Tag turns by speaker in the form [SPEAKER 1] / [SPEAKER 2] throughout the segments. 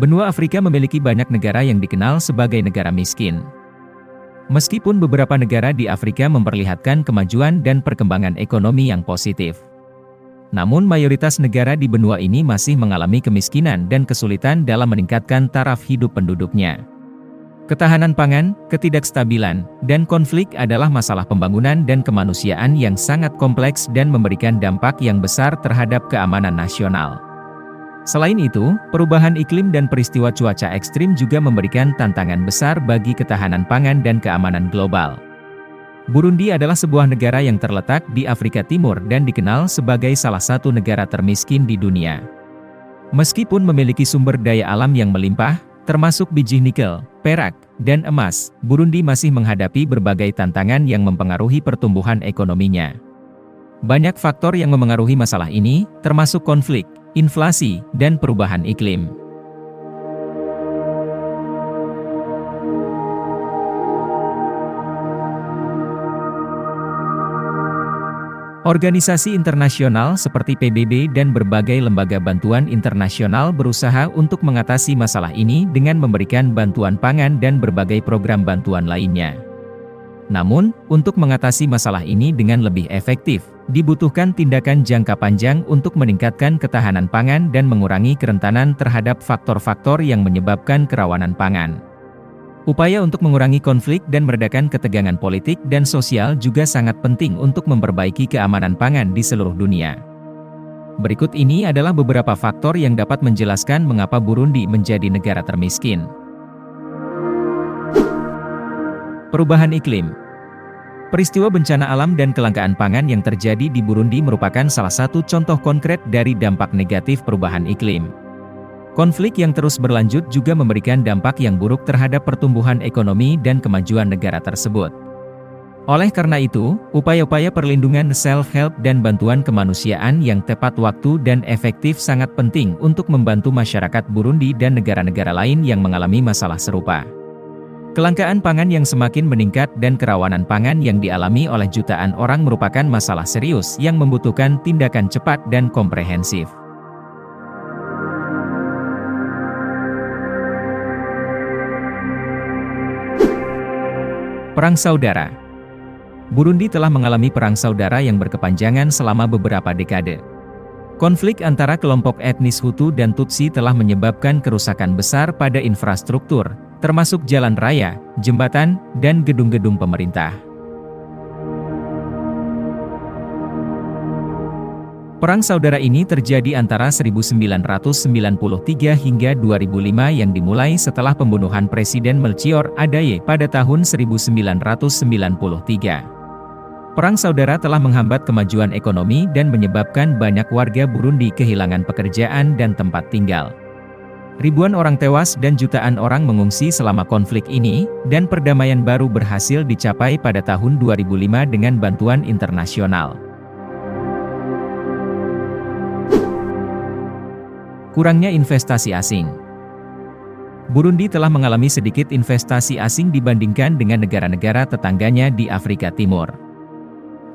[SPEAKER 1] Benua Afrika memiliki banyak negara yang dikenal sebagai negara miskin. Meskipun beberapa negara di Afrika memperlihatkan kemajuan dan perkembangan ekonomi yang positif, namun mayoritas negara di benua ini masih mengalami kemiskinan dan kesulitan dalam meningkatkan taraf hidup penduduknya. Ketahanan pangan, ketidakstabilan, dan konflik adalah masalah pembangunan dan kemanusiaan yang sangat kompleks dan memberikan dampak yang besar terhadap keamanan nasional. Selain itu, perubahan iklim dan peristiwa cuaca ekstrim juga memberikan tantangan besar bagi ketahanan pangan dan keamanan global. Burundi adalah sebuah negara yang terletak di Afrika Timur dan dikenal sebagai salah satu negara termiskin di dunia. Meskipun memiliki sumber daya alam yang melimpah, termasuk biji nikel, perak, dan emas, Burundi masih menghadapi berbagai tantangan yang mempengaruhi pertumbuhan ekonominya. Banyak faktor yang memengaruhi masalah ini, termasuk konflik, inflasi, dan perubahan iklim. Organisasi internasional seperti PBB dan berbagai lembaga bantuan internasional berusaha untuk mengatasi masalah ini dengan memberikan bantuan pangan dan berbagai program bantuan lainnya. Namun, untuk mengatasi masalah ini dengan lebih efektif, dibutuhkan tindakan jangka panjang untuk meningkatkan ketahanan pangan dan mengurangi kerentanan terhadap faktor-faktor yang menyebabkan kerawanan pangan. Upaya untuk mengurangi konflik dan meredakan ketegangan politik dan sosial juga sangat penting untuk memperbaiki keamanan pangan di seluruh dunia. Berikut ini adalah beberapa faktor yang dapat menjelaskan mengapa Burundi menjadi negara termiskin. Perubahan iklim. Peristiwa bencana alam dan kelangkaan pangan yang terjadi di Burundi merupakan salah satu contoh konkret dari dampak negatif perubahan iklim. Konflik yang terus berlanjut juga memberikan dampak yang buruk terhadap pertumbuhan ekonomi dan kemajuan negara tersebut. Oleh karena itu, upaya-upaya perlindungan self-help dan bantuan kemanusiaan yang tepat waktu dan efektif sangat penting untuk membantu masyarakat Burundi dan negara-negara lain yang mengalami masalah serupa. Kelangkaan pangan yang semakin meningkat dan kerawanan pangan yang dialami oleh jutaan orang merupakan masalah serius yang membutuhkan tindakan cepat dan komprehensif. Perang Saudara. Burundi telah mengalami perang saudara yang berkepanjangan selama beberapa dekade. Konflik antara kelompok etnis Hutu dan Tutsi telah menyebabkan kerusakan besar pada infrastruktur, termasuk jalan raya, jembatan, dan gedung-gedung pemerintah. Perang saudara ini terjadi antara 1993 hingga 2005 yang dimulai setelah pembunuhan Presiden Melchior Adaye pada tahun 1993. Perang saudara telah menghambat kemajuan ekonomi dan menyebabkan banyak warga Burundi kehilangan pekerjaan dan tempat tinggal. Ribuan orang tewas dan jutaan orang mengungsi selama konflik ini, dan perdamaian baru berhasil dicapai pada tahun 2005 dengan bantuan internasional. Kurangnya investasi asing. Burundi telah mengalami sedikit investasi asing dibandingkan dengan negara-negara tetangganya di Afrika Timur.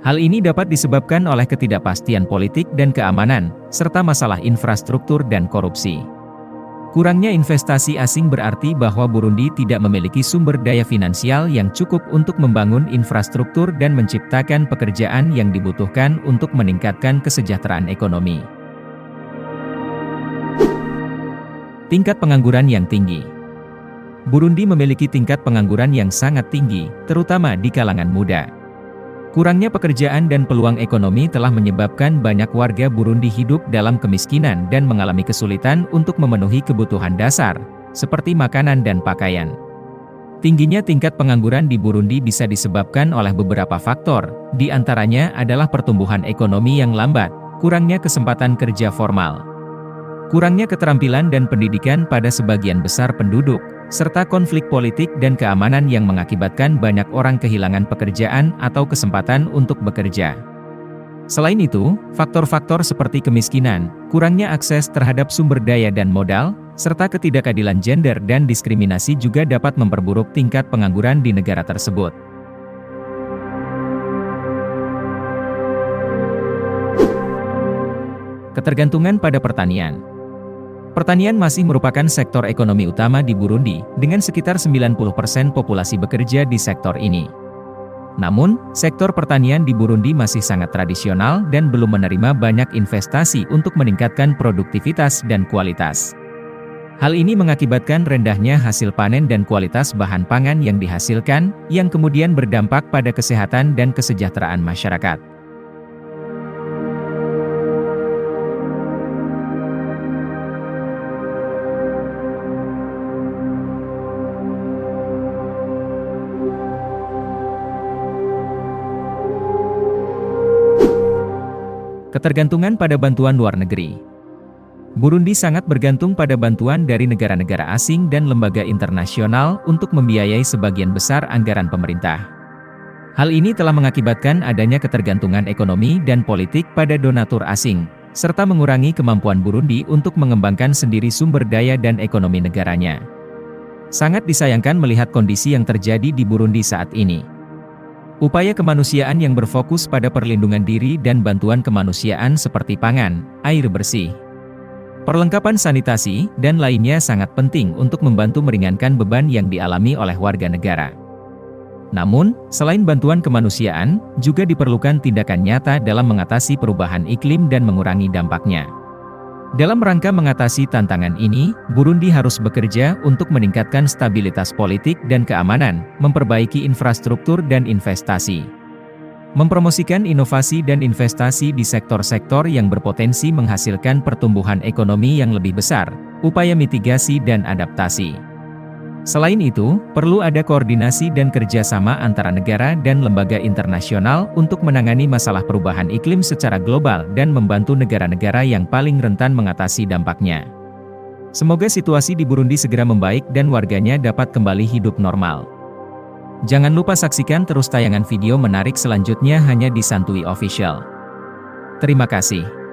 [SPEAKER 1] Hal ini dapat disebabkan oleh ketidakpastian politik dan keamanan, serta masalah infrastruktur dan korupsi. Kurangnya investasi asing berarti bahwa Burundi tidak memiliki sumber daya finansial yang cukup untuk membangun infrastruktur dan menciptakan pekerjaan yang dibutuhkan untuk meningkatkan kesejahteraan ekonomi. Tingkat pengangguran yang tinggi. Burundi memiliki tingkat pengangguran yang sangat tinggi, terutama di kalangan muda. Kurangnya pekerjaan dan peluang ekonomi telah menyebabkan banyak warga Burundi hidup dalam kemiskinan dan mengalami kesulitan untuk memenuhi kebutuhan dasar, seperti makanan dan pakaian. Tingginya tingkat pengangguran di Burundi bisa disebabkan oleh beberapa faktor, di antaranya adalah pertumbuhan ekonomi yang lambat, kurangnya kesempatan kerja formal, kurangnya keterampilan dan pendidikan pada sebagian besar penduduk, serta konflik politik dan keamanan yang mengakibatkan banyak orang kehilangan pekerjaan atau kesempatan untuk bekerja. Selain itu, faktor-faktor seperti kemiskinan, kurangnya akses terhadap sumber daya dan modal, serta ketidakadilan gender dan diskriminasi juga dapat memperburuk tingkat pengangguran di negara tersebut. Ketergantungan pada pertanian. Pertanian masih merupakan sektor ekonomi utama di Burundi, dengan sekitar 90% populasi bekerja di sektor ini. Namun, sektor pertanian di Burundi masih sangat tradisional dan belum menerima banyak investasi untuk meningkatkan produktivitas dan kualitas. Hal ini mengakibatkan rendahnya hasil panen dan kualitas bahan pangan yang dihasilkan, yang kemudian berdampak pada kesehatan dan kesejahteraan masyarakat. Ketergantungan pada bantuan luar negeri. Burundi sangat bergantung pada bantuan dari negara-negara asing dan lembaga internasional untuk membiayai sebagian besar anggaran pemerintah. Hal ini telah mengakibatkan adanya ketergantungan ekonomi dan politik pada donatur asing, serta mengurangi kemampuan Burundi untuk mengembangkan sendiri sumber daya dan ekonomi negaranya. Sangat disayangkan melihat kondisi yang terjadi di Burundi saat ini. Upaya kemanusiaan yang berfokus pada perlindungan diri dan bantuan kemanusiaan seperti pangan, air bersih, perlengkapan sanitasi, dan lainnya sangat penting untuk membantu meringankan beban yang dialami oleh warga negara. Namun, selain bantuan kemanusiaan, juga diperlukan tindakan nyata dalam mengatasi perubahan iklim dan mengurangi dampaknya. Dalam rangka mengatasi tantangan ini, Burundi harus bekerja untuk meningkatkan stabilitas politik dan keamanan, memperbaiki infrastruktur dan investasi, mempromosikan inovasi dan investasi di sektor-sektor yang berpotensi menghasilkan pertumbuhan ekonomi yang lebih besar, upaya mitigasi dan adaptasi. Selain itu, perlu ada koordinasi dan kerjasama antara negara dan lembaga internasional untuk menangani masalah perubahan iklim secara global dan membantu negara-negara yang paling rentan mengatasi dampaknya. Semoga situasi di Burundi segera membaik dan warganya dapat kembali hidup normal. Jangan lupa saksikan terus tayangan video menarik selanjutnya hanya di Santuy Official. Terima kasih.